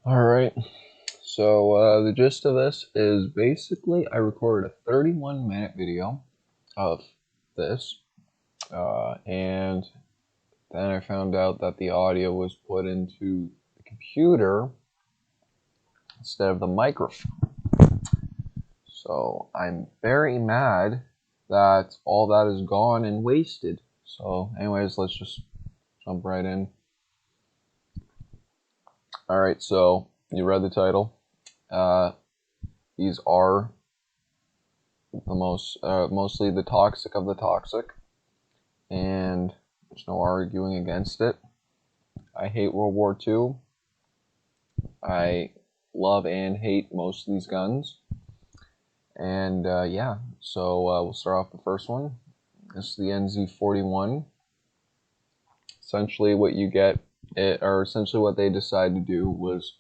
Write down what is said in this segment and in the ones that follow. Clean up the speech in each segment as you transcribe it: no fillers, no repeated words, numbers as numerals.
Alright, so the gist of this is basically I recorded a 31-minute video of this, and then I found out that the audio was put into the computer instead of the microphone. So I'm very mad that all that is gone and wasted. So anyways, let's just jump right in. Alright, so you read the title. These are the mostly the toxic of the toxic, and there's no arguing against it. I hate World War II. I love and hate most of these guns, and yeah, so we'll start off the first one. This is the NZ41. Essentially, what you get, or essentially what they decided to do was,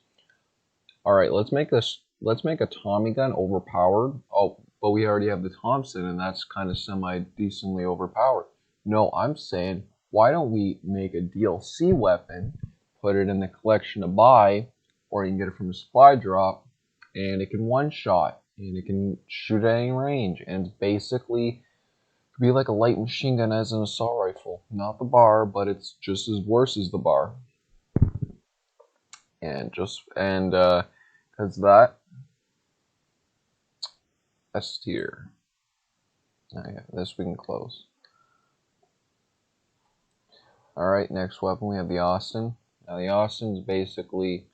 all right, let's make a Tommy gun overpowered. Oh, but we already have the Thompson, and that's kind of semi-decently overpowered. No, I'm saying, why don't we make a DLC weapon, put it in the collection to buy, or you can get it from a supply drop, and it can one-shot, and it can shoot at any range, and it's basically be like a light machine gun as an assault rifle. Not the bar, but it's just as worse as the bar. And because that S tier. Yeah, this we can close. Alright, next weapon we have the Austin. Now the Austin is basically,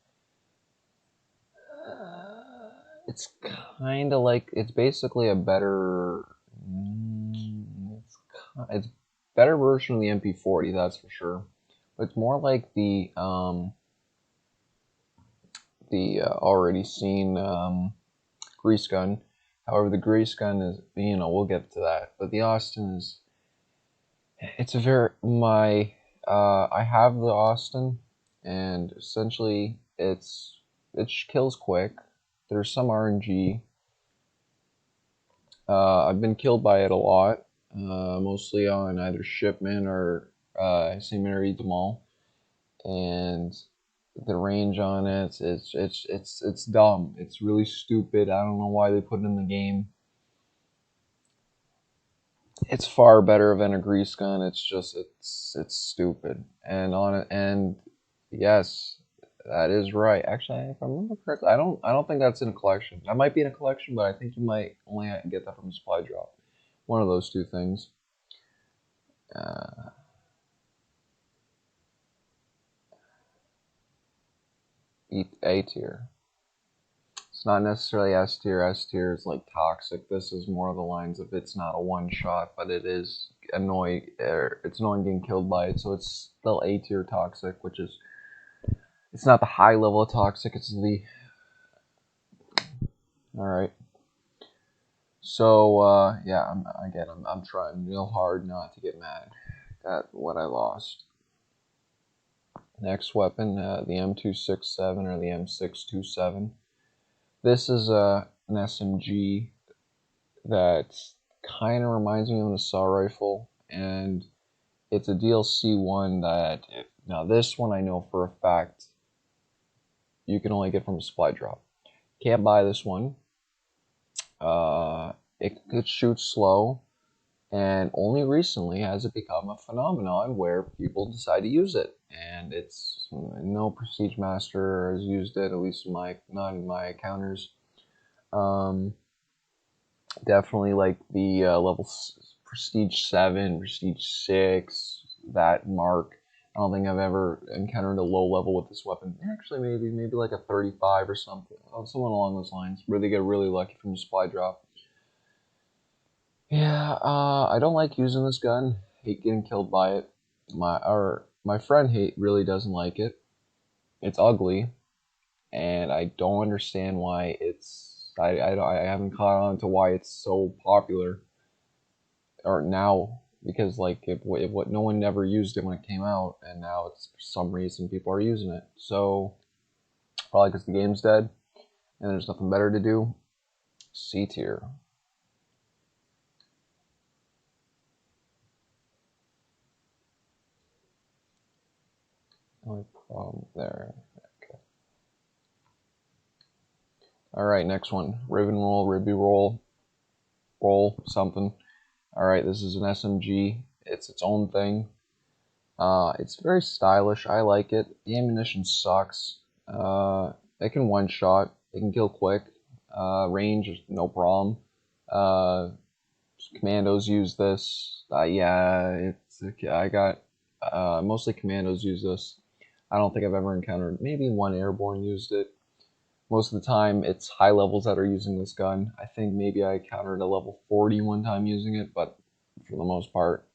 it's kind of like, it's basically a better, it's better version of the MP40, that's for sure. But it's more like the already seen grease gun. However, the grease gun is, we'll get to that. But the Austin is, it's a very, I have the Austin, and essentially it kills quick. There's some RNG. I've been killed by it a lot, mostly on either shipment or Seminary Mall, and the range on it, it's dumb. It's really stupid. I don't know why they put it in the game. It's far better than a grease gun. It's just it's stupid. And yes, that is right. Actually, if I remember correctly, I don't think that's in a collection. That might be in a collection, but I think you might only get that from a supply drop. One of those two things. A tier. It's not necessarily S tier. S tier is like toxic. This is more of the lines of it's not a one shot, but it is annoying. It's annoying getting killed by it, so it's still A tier toxic, which is, it's not the high level of toxic. It's the, all right. So yeah, I'm trying real hard not to get mad at what I lost. Next weapon, the M267 or the M627. This is an SMG that kind of reminds me of an assault rifle, and it's a DLC one that, now this one I know for a fact you can only get from a supply drop. Can't buy this one. It shoots slow, and only recently has it become a phenomenon where people decide to use it, and it's, no Prestige Master has used it, at least in not in my encounters. Definitely like the level Prestige 7, Prestige 6, that mark. I don't think I've ever encountered a low level with this weapon. Actually, maybe like a 35 or something, someone along those lines, where they get really lucky from the supply drop. Yeah, I don't like using this gun. Hate getting killed by it. My friend really doesn't like it. It's ugly, and I don't understand why I haven't caught on to why it's so popular, or now, because like if what no one never used it when it came out, and now it's, for some reason, people are using it. So probably because the game's dead and there's nothing better to do. C tier. Only problem there. Okay. Alright, next one. Ribbon roll, ribby roll, roll, something. Alright, this is an SMG. It's its own thing. It's very stylish. I like it. The ammunition sucks. It can one shot. It can kill quick. Range, no problem. Commandos use this. Yeah, I got mostly commandos use this. I don't think I've ever encountered. Maybe one airborne used it. Most of the time, it's high levels that are using this gun. I think maybe I encountered a level 40 one time using it, but for the most part,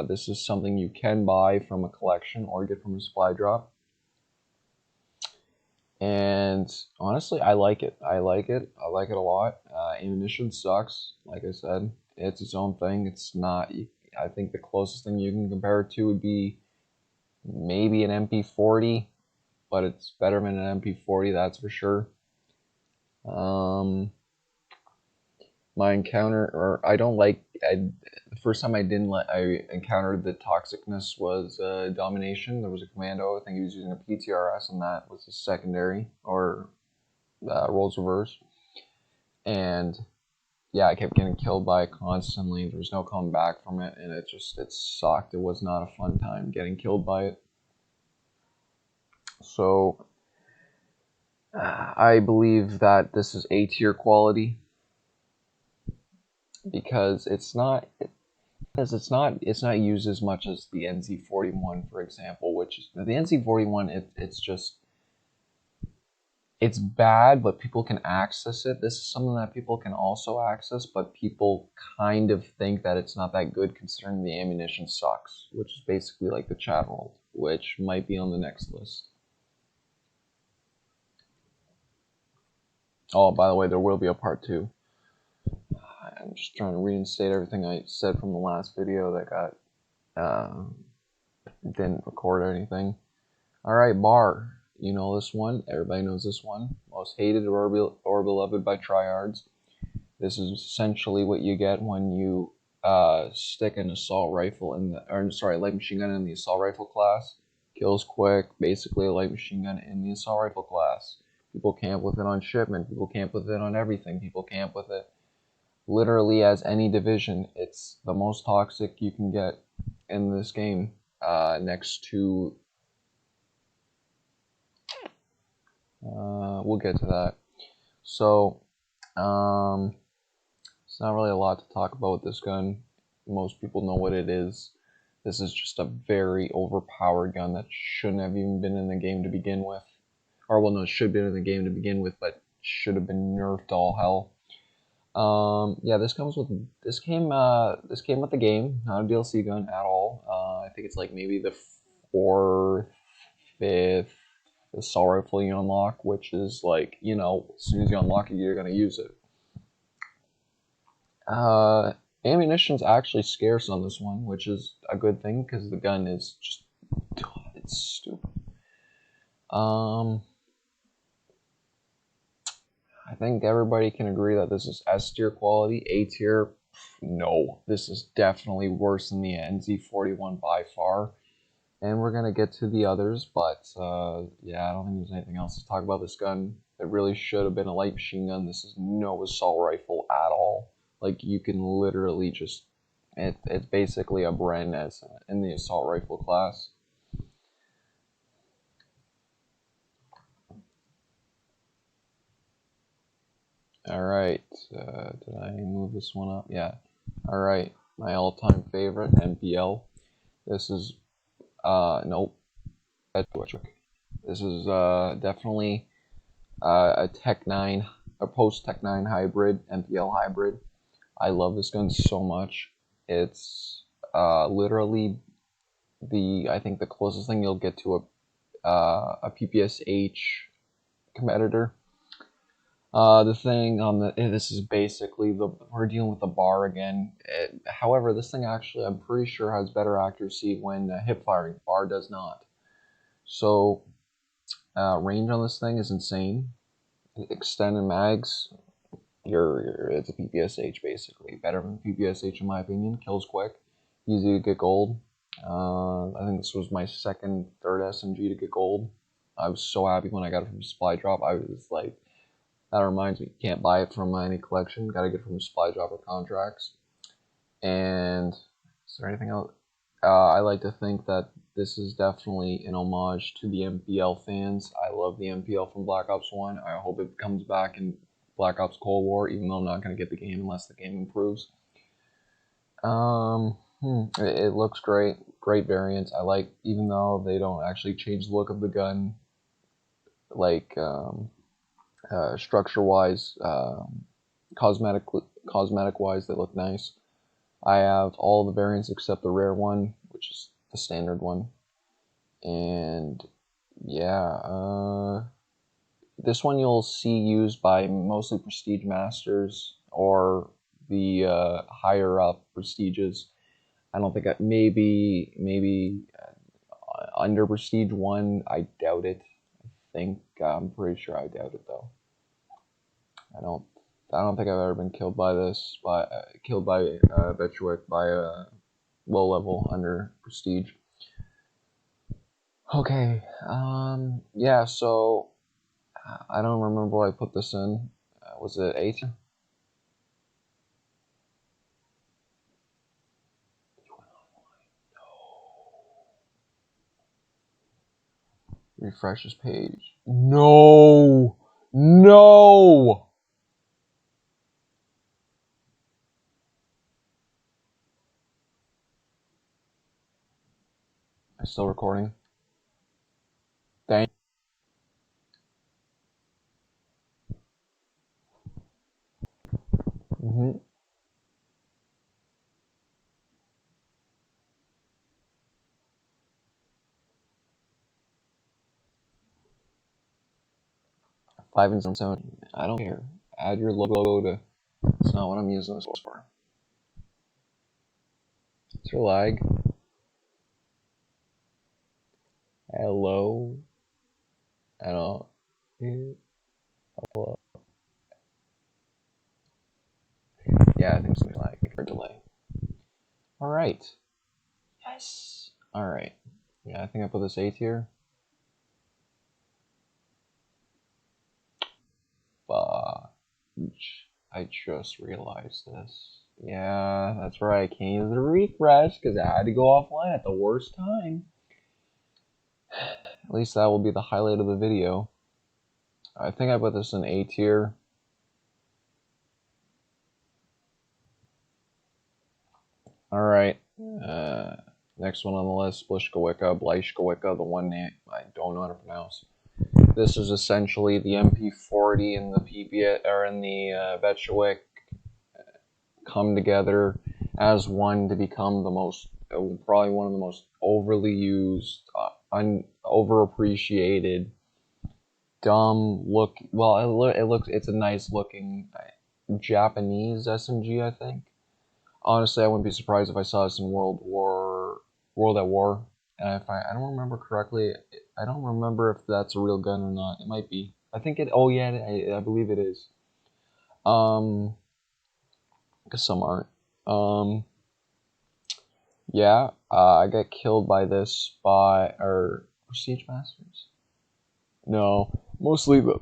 this is something you can buy from a collection or get from a supply drop. And honestly, I like it. I like it a lot. Ammunition sucks. Like I said, it's its own thing. It's not. I think the closest thing you can compare it to would be maybe an MP40, but it's better than an MP40, that's for sure. My encounter, or I don't like. The first time I encountered the toxicness was domination. There was a commando. I think he was using a PTRS, and that was a secondary or roles reverse. And yeah, I kept getting killed by it constantly. There was no coming back from it, and it sucked. It was not a fun time getting killed by it. So I believe that this is A tier quality because it's not used as much as the NZ41, for example, which is the NZ41. It's bad, but people can access it. This is something that people can also access, but people kind of think that it's not that good considering the ammunition sucks, which is basically like the chat world, which might be on the next list. Oh, by the way, there will be a part 2. I'm just trying to reinstate everything I said from the last video that didn't record or anything. Alright, bar. You know this one. Everybody knows this one. Most hated or beloved by tryhards. This is essentially what you get when you stick an assault rifle light machine gun in the assault rifle class. Kills quick, basically a light machine gun in the assault rifle class. People camp with it on shipment. People camp with it on everything. People camp with it literally as any division. It's the most toxic you can get in this game. Next to we'll get to that. So it's not really a lot to talk about with this gun. Most people know what it is. This is just a very overpowered gun that shouldn't have even been in the game to begin with. Or well, no, it should have been in the game to begin with, but should have been nerfed to all hell. Yeah, this came with the game, not a DLC gun at all. I think it's like maybe the 4th, 5th assault rifle you unlock, which is like, you know, as soon as you unlock it, you're gonna use it. Ammunition's actually scarce on this one, which is a good thing because the gun is just, it's stupid. I think everybody can agree that this is S tier quality. A tier, no, this is definitely worse than the NZ41 by far. And we're gonna get to the others, but yeah, I don't think there's anything else to talk about this gun. It really should have been a light machine gun. This is no assault rifle at all. Like, you can literally just, it's basically a Bren as in the assault rifle class. Alright, did I move this one up? Yeah. Alright, my all-time favorite, NPL. This is, nope. This is definitely a Tech 9, a post-Tech 9 hybrid, NPL hybrid. I love this gun so much. It's literally I think the closest thing you'll get to a PPSH competitor. The thing on this is basically we're dealing with the bar again. However, this thing actually, I'm pretty sure, has better accuracy when hip firing. Bar does not. So range on this thing is insane. Extended mags, it's a PPSH basically. Better than PPSH in my opinion. Kills quick, easy to get gold. I think this was my third SMG to get gold. I was so happy when I got it from supply drop. I was like, That reminds me, you can't buy it from any collection. Got to get it from supply drop or contracts. And is there anything else? I like to think that this is definitely an homage to the MPL fans. I love the MPL from Black Ops 1. I hope it comes back in Black Ops Cold War, even though I'm not going to get the game unless the game improves. It looks great. Great variants. I like, even though they don't actually change the look of the gun, like structure-wise, cosmetic-wise, they look nice. I have all the variants except the rare one, which is the standard one. And yeah, this one you'll see used by mostly Prestige Masters or the higher up Prestiges. I don't think maybe under Prestige 1, I doubt it. I'm pretty sure I doubt it though. I don't think I've ever been killed by this, killed by Vetuic by a low level under Prestige. Okay, yeah, so I don't remember what I put this in. Was it 8? Refresh this page. No! No! I'm still recording. Thank you. 5 and 7. I don't care. Add your logo to. It's not what I'm using this for. Is there lag? Hello? I don't. Hello? Yeah, I think it's gonna be lag or delay. Alright. Yes! Alright. Yeah, I think I put this A tier. I just realized this. Yeah, that's right. I can't use the refresh because I had to go offline at the worst time. At least that will be the highlight of the video. I think I put this in A tier. Alright. Next one on the list, Blishkowicka, the one name I don't know how to pronounce. This is essentially the MP40 and the PBS, or in the Vetuic come together as one to become the most, probably one of the most overly used, overappreciated, dumb look. Well, it's a nice looking Japanese SMG, I think. Honestly, I wouldn't be surprised if I saw this in World at War. And if I don't remember correctly, I don't remember if that's a real gun or not. It might be. I think it. Oh yeah, I believe it is. Because some aren't. Yeah, I got killed by this by Prestige Masters. No, mostly the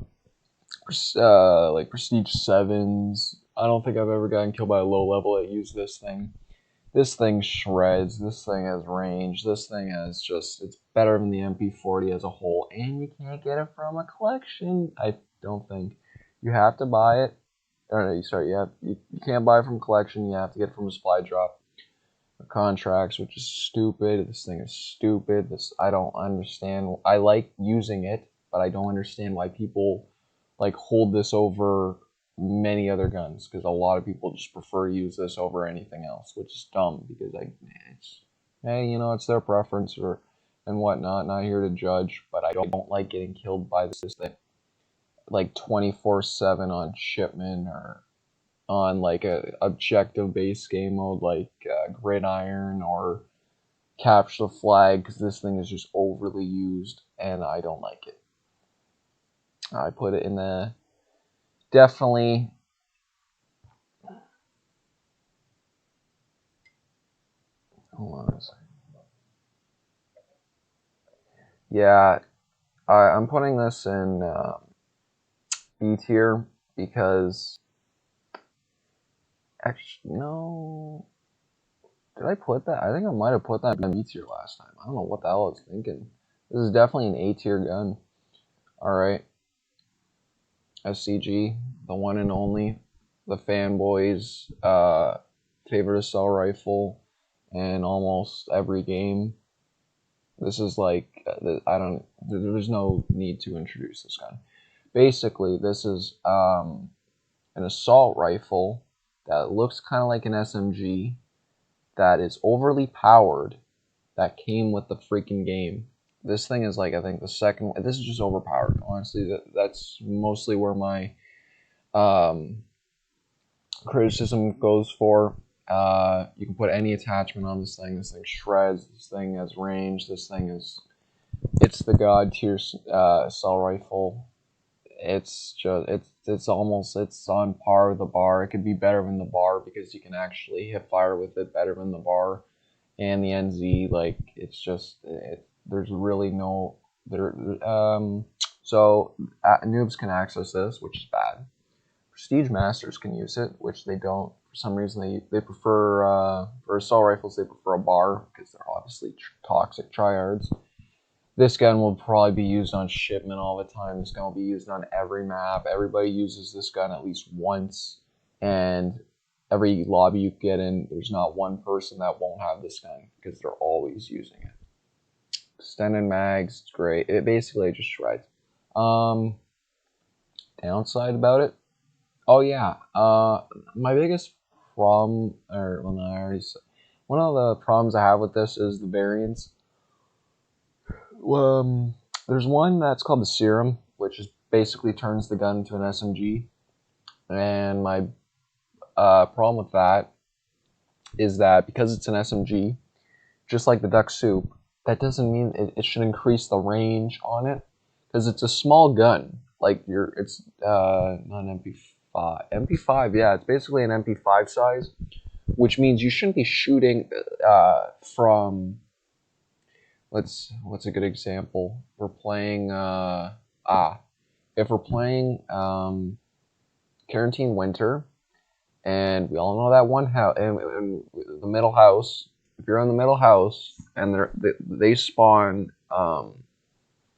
like Prestige 7s. I don't think I've ever gotten killed by a low level that used this thing. This thing shreds. This thing has range. This thing has it's better than the MP40 as a whole. And you can't get it from a collection. I don't think. You have to buy it. Or no, sorry, you can't buy it from collection. You have to get it from a supply drop or contracts, which is stupid. This thing is stupid. I don't understand. I like using it, but I don't understand why people like hold this over many other guns, because a lot of people just prefer to use this over anything else, which is dumb because hey, it's their preference and whatnot. Not here to judge, but I don't like getting killed by this thing like 24/7 on shipment or on like a objective based game mode like Gridiron or Capture the Flag, because this thing is just overly used and I don't like it. I put it in the definitely. Hold on a second. Yeah, I'm putting this in B tier. because actually no. Did I put that? I think I might have put that in B tier last time. I don't know what the hell I was thinking. This is definitely an A tier gun. Alright. SCG, the one and only, the fanboys' favorite assault rifle in almost every game. This is like, there's no need to introduce this gun. Basically, this is an assault rifle that looks kind of like an SMG, that is overly powered, that came with the freaking game. This thing is like, I think the second one. This is just overpowered. Honestly, that's mostly where my criticism goes for. You can put any attachment on this thing. This thing shreds. This thing has range. This thing is, it's the God tier assault rifle. It's just, it's almost, it's on par with the bar. It could be better than the bar because you can actually hit fire with it better than the bar and the NZ. Like, it's just, there's really no so noobs can access this, which is bad. Prestige masters can use it, which they don't. For some reason, they prefer for assault rifles, they prefer a bar because they're obviously toxic tryhards. This gun will probably be used on shipment all the time. This gun will be used on every map. Everybody uses this gun at least once, and every lobby you get in, there's not one person that won't have this gun because they're always using it. Extended mags, it's great. It basically just shreds. Downside about it? Oh yeah, my biggest problem, or well, no, I already said, one of the problems I have with this is the variants. There's one that's called the Serum, which is basically turns the gun into an SMG, and my problem with that is that because it's an SMG, just like the duck soup, that doesn't mean it should increase the range on it, because it's a small gun. Like it's not an MP5. MP5, yeah, it's basically an MP5 size, which means you shouldn't be shooting from. What's a good example? We're playing if we're playing Quarantine Winter, and we all know that one house, and the middle house. If you're in the middle house and they spawn on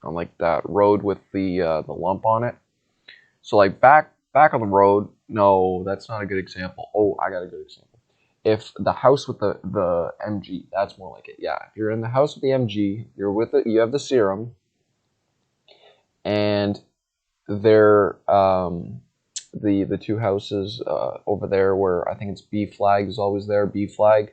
like that road with the lump on it, so like back on the road. No, that's not a good example. Oh, I got a good example. If the house with the MG, that's more like it. Yeah, if you're in the house with the MG, you're with it. You have the Serum, and they're the two houses over there where I think it's B flag is always there. B flag.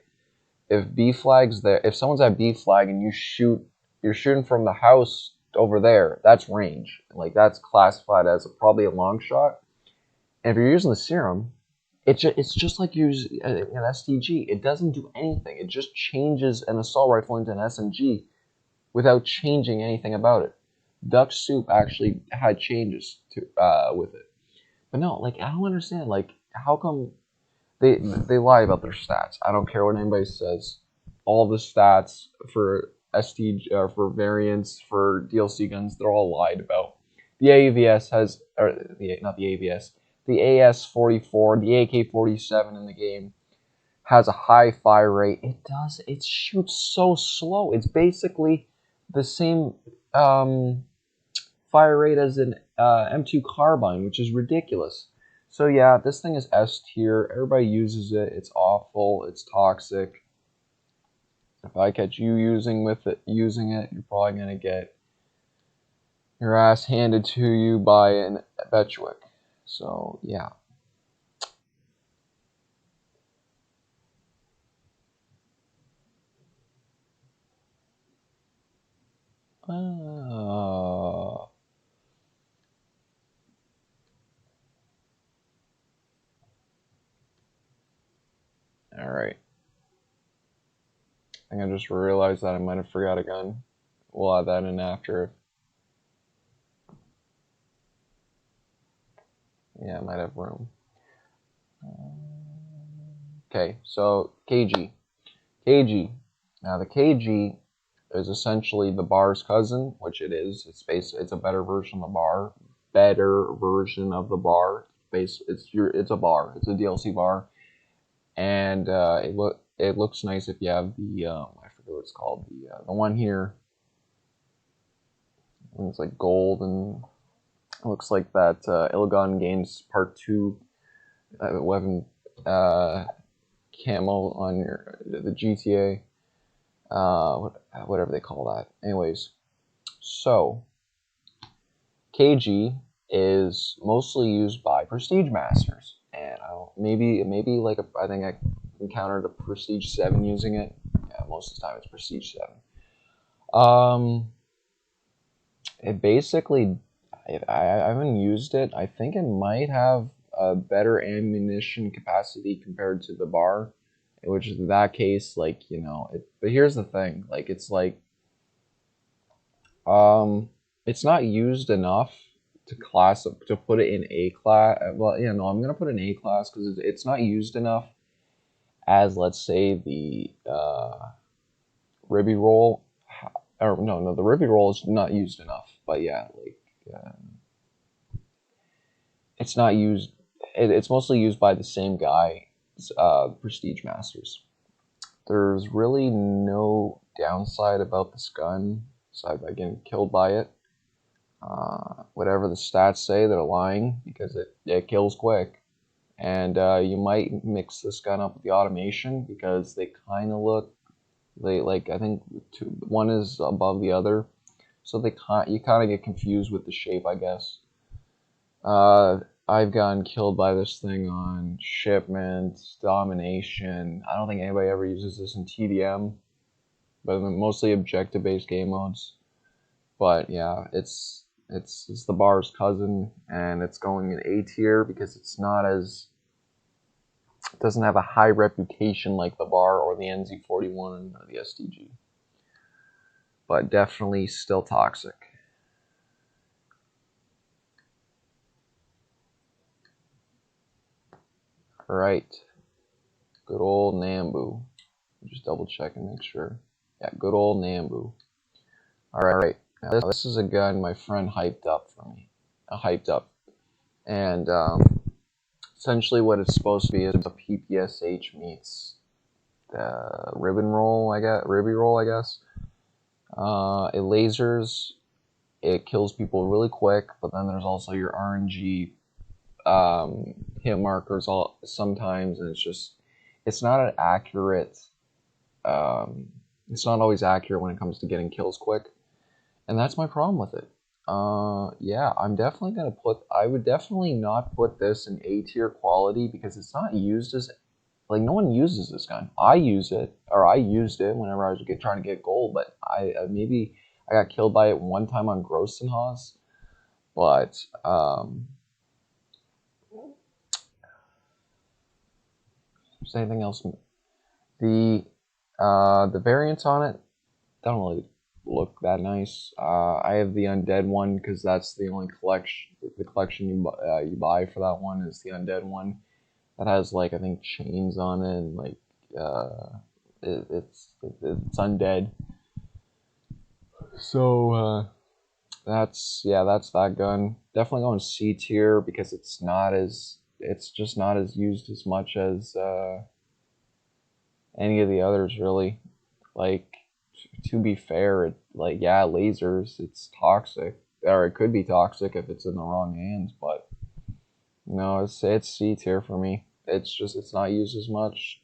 If B flag's there, if someone's at B flag and you're shooting from the house over there, that's range. Like that's classified as probably a long shot. And if you're using the Serum, it's just like using an STG. It doesn't do anything. It just changes an assault rifle into an SMG without changing anything about it. Duck Soup actually had changes to with it, but no, like I don't understand. Like how come they lie about their stats? I don't care what anybody says. All the stats for STG or for variants for DLC guns, they're all lied about. The AVS has, or not the AVS. The AS-44, the AK-47 in the game has a high fire rate. It shoots so slow. It's basically the same fire rate as an M2 carbine, which is ridiculous. So yeah, this thing is S tier. Everybody uses it. It's awful. It's toxic. If I catch you using it, you're probably gonna get your ass handed to you by an Betchwick. So yeah. All right. I think I just realized that I might have forgot a gun. We'll add that in after. Yeah, I might have room. Okay, so KG. KG. Now the KG is essentially the bar's cousin, which it is. It's a better version of the bar. Better version of the bar. it's a bar. It's a DLC bar, and it looks nice if you have the I forget what it's called, the one here. It's like gold, and it looks like that Ill-Gotten Games Part 2 weapon camo on the GTA, whatever they call that. Anyways, so KG is mostly used by Prestige Masters, and maybe like I think I encountered a Prestige 7 using it. Yeah, most of the time it's Prestige 7. It basically, I haven't used it. I think it might have a better ammunition capacity compared to the bar, which in that case, like, but here's the thing, like, it's like, it's not used enough to put it in A class. Well, I'm gonna put it in A class because it's not used enough as, let's say, the Ribby roll. Or no, the Ribby roll is not used enough. But yeah, like, it's not used. It's mostly used by the same guy, Prestige Masters. There's really no downside about this gun, aside by getting killed by it. Whatever the stats say, they're lying, because it kills quick. And you might mix this gun up with the automation, because they kind of look, like, I think one is above the other, so you kind of get confused with the shape, I guess. I've gotten killed by this thing on shipment, domination. I don't think anybody ever uses this in TDM, but mostly objective-based game modes. But yeah, it's the bar's cousin, and it's going in A tier because it doesn't have a high reputation like the bar or the NZ41 or the STG. But definitely still toxic. Alright. Good old Nambu. Just double check and make sure. Yeah, good old Nambu. Alright. Now this is a gun my friend hyped up for me. And essentially what it's supposed to be is a PPSH meets the Ribby roll, I guess. It lasers, it kills people really quick, but then there's also your RNG hit markers sometimes, and it's not an accurate, it's not always accurate when it comes to getting kills quick, and that's my problem with it. Yeah, I would definitely not put this in A tier quality, because it's not used as, like, no one uses this gun. I used it whenever I was trying to get gold, but maybe I got killed by it one time on Grossenhaus, but is anything else? The variants on it don't really look that nice. I have the undead one because that's the only collection you buy for that one is the undead one. That has, like, I think chains on it, and like it's undead. So that's that gun. Definitely going C tier because it's just not as used as much as any of the others, really. Like, to be fair, lasers, it's toxic, or it could be toxic if it's in the wrong hands, but no, it's C tier for me. It's not used as much,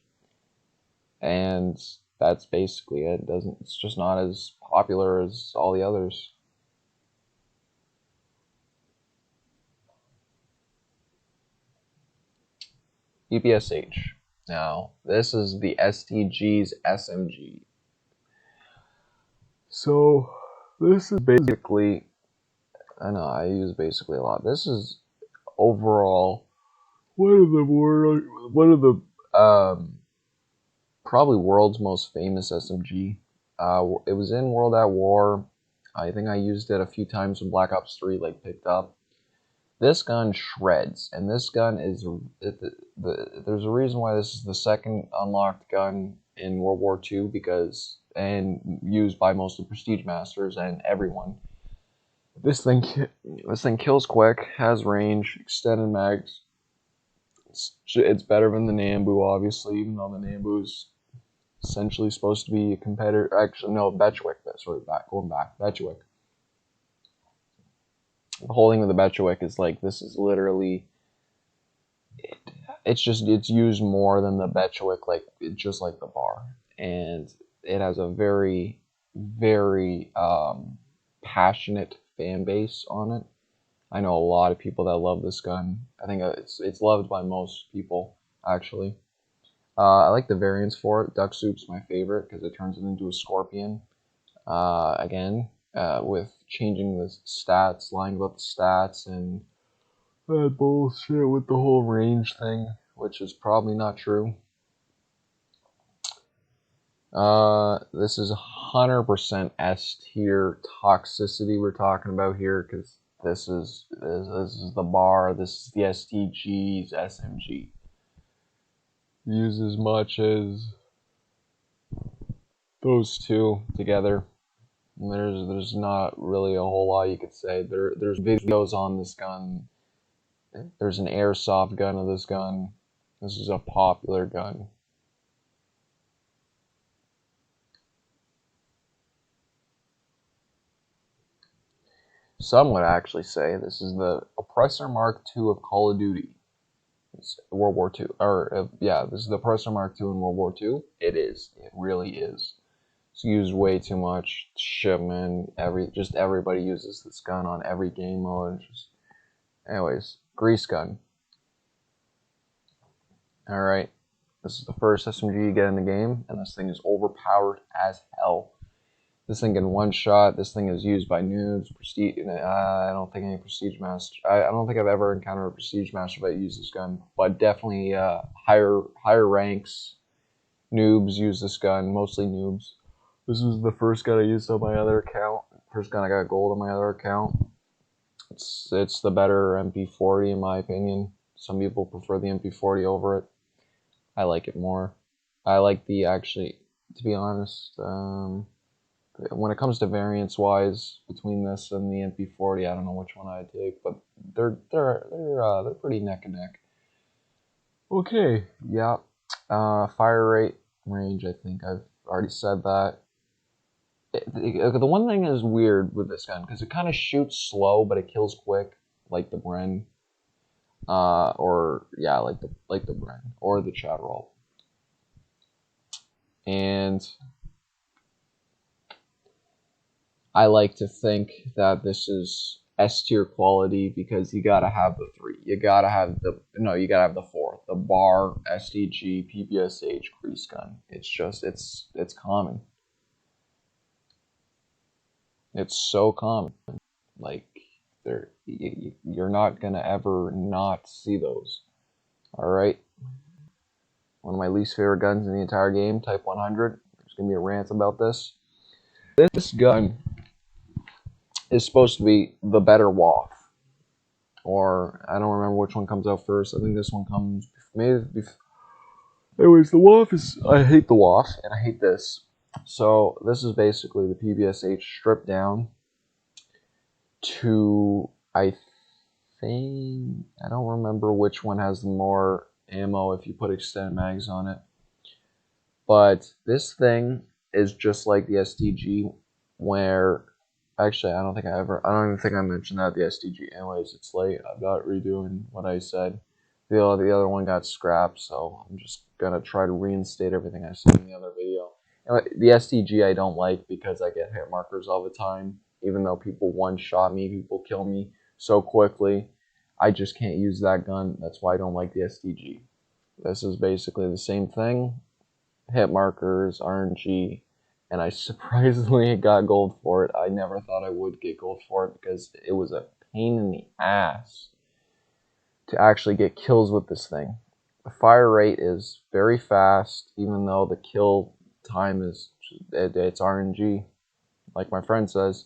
and that's basically it. It's just not as popular as all the others. EPSH. Now, this is the STG's SMG. So, this is basically, I know I use basically a lot. This is overall one of the probably world's most famous SMG. It was in World at War. I think I used it a few times when Black Ops 3 picked up. This gun shreds, and this gun is there's a reason why this is the second unlocked gun in World War II, and used by most of the Prestige Masters and everyone. This thing kills quick, has range, extended mags, It's better than the Nambu, obviously, even though the Nambu is essentially supposed to be a competitor. Actually, no, Betchwick. That's right. Going back, Betchwick. The whole thing with the Betchwick is like this is literally. It's used more than the Betchwick, like just like the bar, and it has a very, very passionate fan base on it. I know a lot of people that love this gun. I think it's loved by most people actually. I like the variants for it. Duck Soup's my favorite because it turns it into a scorpion. Again, with changing the stats, lying about the stats, and that bullshit with the whole range thing, which is probably not true. This is 100% S tier toxicity we're talking about here because this is the bar. This is the STG's SMG. Use as much as those two together. There's not really a whole lot you could say. There's videos on this gun. There's an airsoft gun of this gun. This is a popular gun. Some would actually say this is the Oppressor Mark II of Call of Duty. It's World War II. Yeah, this is the Oppressor Mark II in World War II. It is. It really is. It's used way too much. Shipment. Just everybody uses this gun on every game mode. Anyways, grease gun. Alright. This is the first SMG you get in the game, and this thing is overpowered as hell. This thing can one shot. This thing is used by noobs, prestige. I don't think any prestige master. I don't think I've ever encountered a prestige master that uses this gun, but definitely higher ranks. Noobs use this gun, mostly noobs. This was the first gun I used on my other account. First gun I got gold on my other account. It's the better MP40 in my opinion. Some people prefer the MP40 over it. I like it more. I like the actually, to be honest. When it comes to variance wise between this and the MP40, I don't know which one I'd take, but they're pretty neck and neck. Okay, yeah. Fire rate, range. I think I've already said that. The one thing is weird with this gun because it kind of shoots slow, but it kills quick, like the Bren. Or yeah, like the Bren or the Chatterall. And I like to think that this is S tier quality because you gotta have the three. You gotta have the fourth. The bar, SDG, PPSH, grease gun. It's common. It's so common. Like you're not gonna ever not see those. All right. One of my least favorite guns in the entire game, Type 100. There's gonna be a rant about this. This gun is supposed to be the better WAF. Or, I don't remember which one comes out first. I think this one comes, maybe. Anyways, the WAF is, I hate the WAF, and I hate this. So, this is basically the PBSH stripped down to, I think, I don't remember which one has more ammo if you put extended mags on it. But this thing is just like the STG, where actually I don't even think I mentioned that the STG. Anyways, it's late. I'm not redoing what I said. The other one got scrapped, so I'm just gonna try to reinstate everything I said in the other video. Anyway, the STG I don't like because I get hit markers all the time. Even though people one-shot me, people kill me so quickly, I just can't use that gun. That's why I don't like the STG. This is basically the same thing. Hit markers, RNG, and I surprisingly got gold for it. I never thought I would get gold for it because it was a pain in the ass to actually get kills with this thing. The fire rate is very fast, even though the kill time is it's RNG, like my friend says.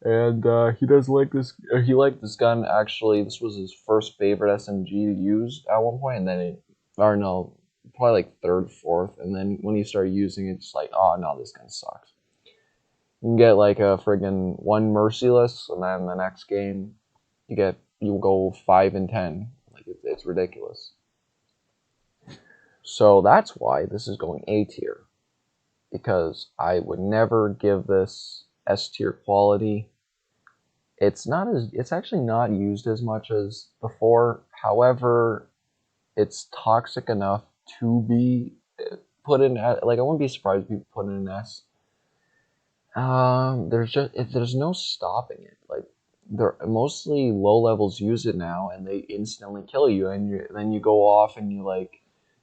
And he does like this. He liked this gun. Actually, this was his first favorite SMG to use at one point, and then probably like third, fourth, and then when he started using it, it's like, oh no, this gun sucks. You can get like a friggin' one merciless, and then the next game you go 5 and 10. Like it's ridiculous. So that's why this is going A tier, because I would never give this S tier quality. It's actually not used as much as before. However, it's toxic enough to be put in, like, I wouldn't be surprised if people put in an S. There's no stopping it. Like, they're mostly low levels use it now, and they instantly kill you, and then you go off and you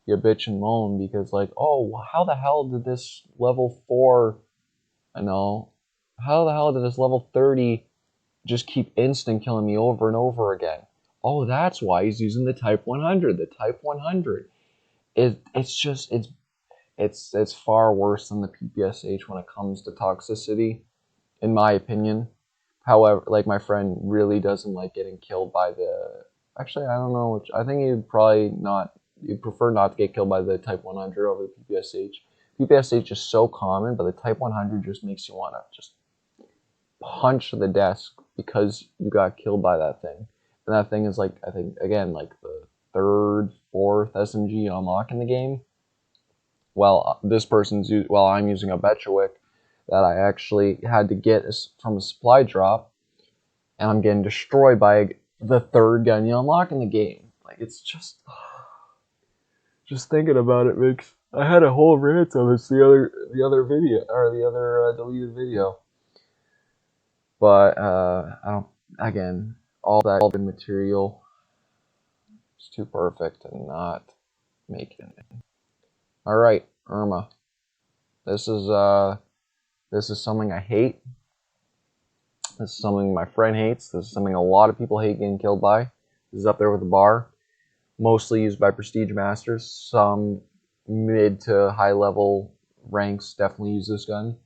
bitch and moan because, like, oh, how the hell did this level 4, I know, how the hell did this level 30 just keep instant killing me over and over again? Oh, that's why he's using the Type 100. The Type 100 it's far worse than the PPSH when it comes to toxicity, in my opinion. However, like, my friend really doesn't like getting killed by the. Actually, I don't know which. I think you'd prefer not to get killed by the Type 100 over the PPSH. PPSH is so common, but the Type 100 just makes you want to just punch the desk because you got killed by that thing. And that thing is, like, I think, again, like the third, fourth SMG unlock in the game. Well, I'm using a Betchewick that I actually had to get from a supply drop, and I'm getting destroyed by the third gun you unlock in the game. Like, it's just thinking about it makes. I had a whole rant on this the other video, or the other deleted video. But I don't. Again, all that material is too perfect and not making it. All right, Erma. This is something I hate. This is something my friend hates. This is something a lot of people hate getting killed by. This is up there with the bar. Mostly used by prestige masters. Some mid to high level ranks definitely use this gun.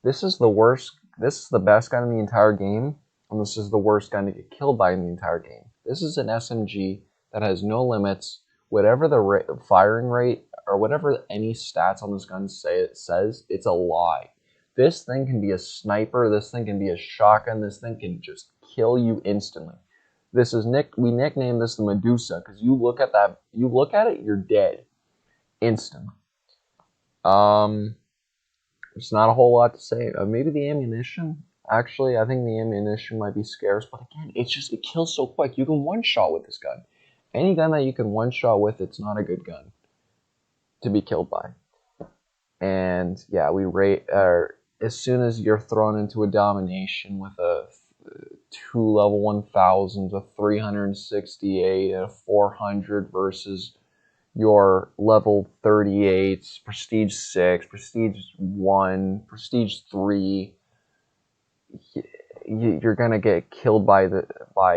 This is the worst. This is the best gun in the entire game, and this is the worst gun to get killed by in the entire game. This is an SMG that has no limits. Whatever the firing rate or whatever any stats on this gun says, it's a lie. This thing can be a sniper. This thing can be a shotgun. This thing can just kill you instantly. We nicknamed this the Medusa because you look at it, you're dead instantly. There's not a whole lot to say. Maybe the ammunition. Actually, I think the ammunition might be scarce, but again, it kills so quick. You can one-shot with this gun. Any gun that you can one-shot with, it's not a good gun to be killed by. And yeah, as soon as you're thrown into a domination with a 2 level 1000s, a 368, and a 400 versus your level 38s, prestige 6, prestige 1, prestige 3, you're gonna get killed by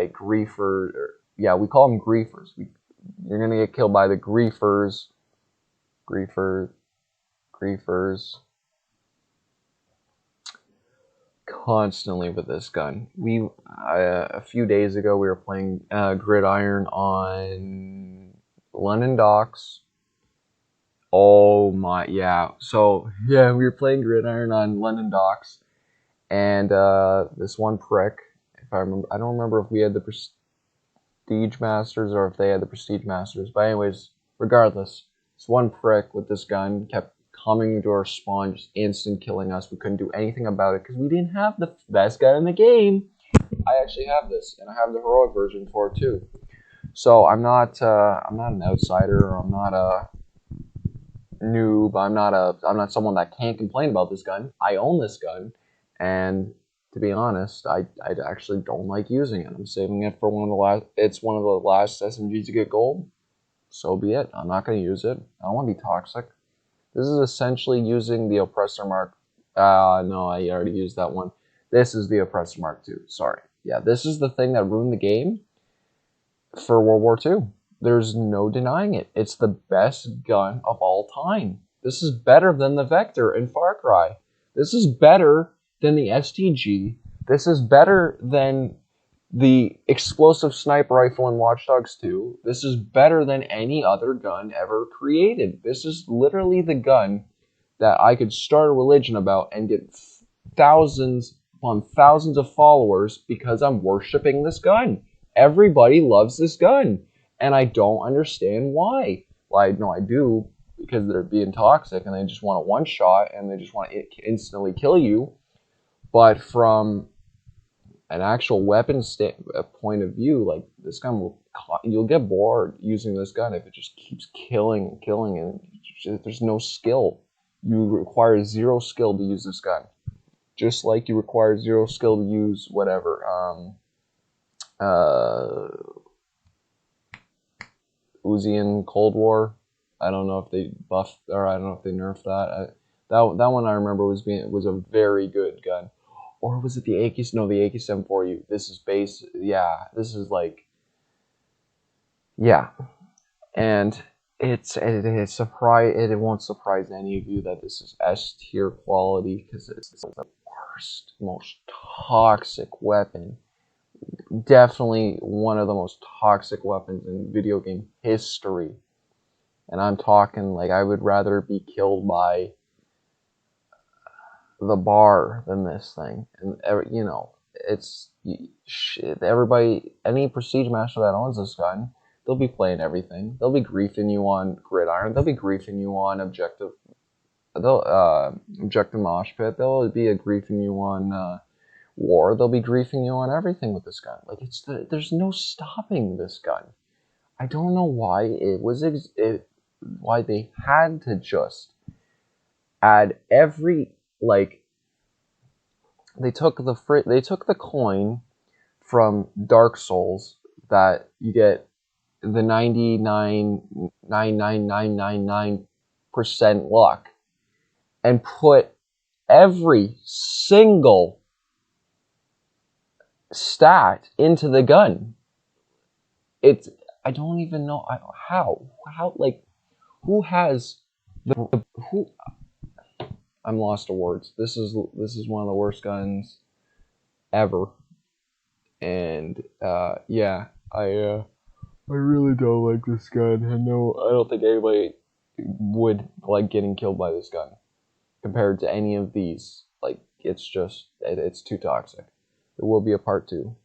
griefers. Yeah, we call them griefers. You're gonna get killed by the griefers. Griefers. Constantly with this gun. A few days ago we were playing Gridiron on London Docks. Oh my, yeah. So yeah, we were playing Gridiron on London Docks, and this one prick, if I remember, I don't remember if we had the Prestige Masters or if they had the Prestige Masters, but anyways, regardless, this one prick with this gun kept coming into our spawn, just instant killing us. We couldn't do anything about it because we didn't have the best gun in the game. I actually have this, and I have the heroic version for it too. So I'm not an outsider, or I'm not a noob. I'm not someone that can't complain about this gun. I own this gun, and to be honest, I actually don't like using it. I'm saving it for one of the last. It's one of the last SMGs to get gold. So be it. I'm not going to use it. I don't want to be toxic. This is essentially using the Oppressor Mark. No, I already used that one. This is the Oppressor Mark II. Sorry. Yeah, this is the thing that ruined the game for World War II. There's no denying it. It's the best gun of all time. This is better than the Vector in Far Cry. This is better than the STG. This is better than the explosive sniper rifle in Watch Dogs 2. This is better than any other gun ever created. This is literally the gun that I could start a religion about and get thousands upon thousands of followers because I'm worshiping this gun. Everybody loves this gun, and I don't understand why. Well, no, I do. because they're being toxic and they just want a one shot and they just want to instantly kill you. But from an actual weapon point of view, like this gun will, you'll get bored using this gun if it just keeps killing and killing, and there's no skill. You require 0 skill to use this gun, just like you require 0 skill to use whatever. Uzi in Cold War. I don't know if they buffed, or I don't know if they nerfed that. That one I remember was a very good gun. Or was it the AK? No, the AK-74U. This is base. Yeah, this is like, yeah, and it won't surprise any of you that this is S tier quality, because it's the worst, most toxic weapon. Definitely one of the most toxic weapons in video game history. And I'm talking like I would rather be killed by the bar than this thing. And you know, it's shit. Everybody, any prestige master that owns this gun, they'll be playing everything. They'll be griefing you on Gridiron. They'll be griefing you on objective. Objective Mosh Pit. They'll be griefing you on War. They'll be griefing you on everything with this gun. Like there's no stopping this gun. I don't know why why they had to just add every, like, they took the coin from Dark Souls that you get the 99.99999% luck, and put every single stat into the gun. I don't even know how like, who has who. I'm lost of words. This is one of the worst guns ever, and yeah, I really don't like this gun. And no, I don't think anybody would like getting killed by this gun compared to any of these. Like, it's just it's too toxic. There will be a part 2.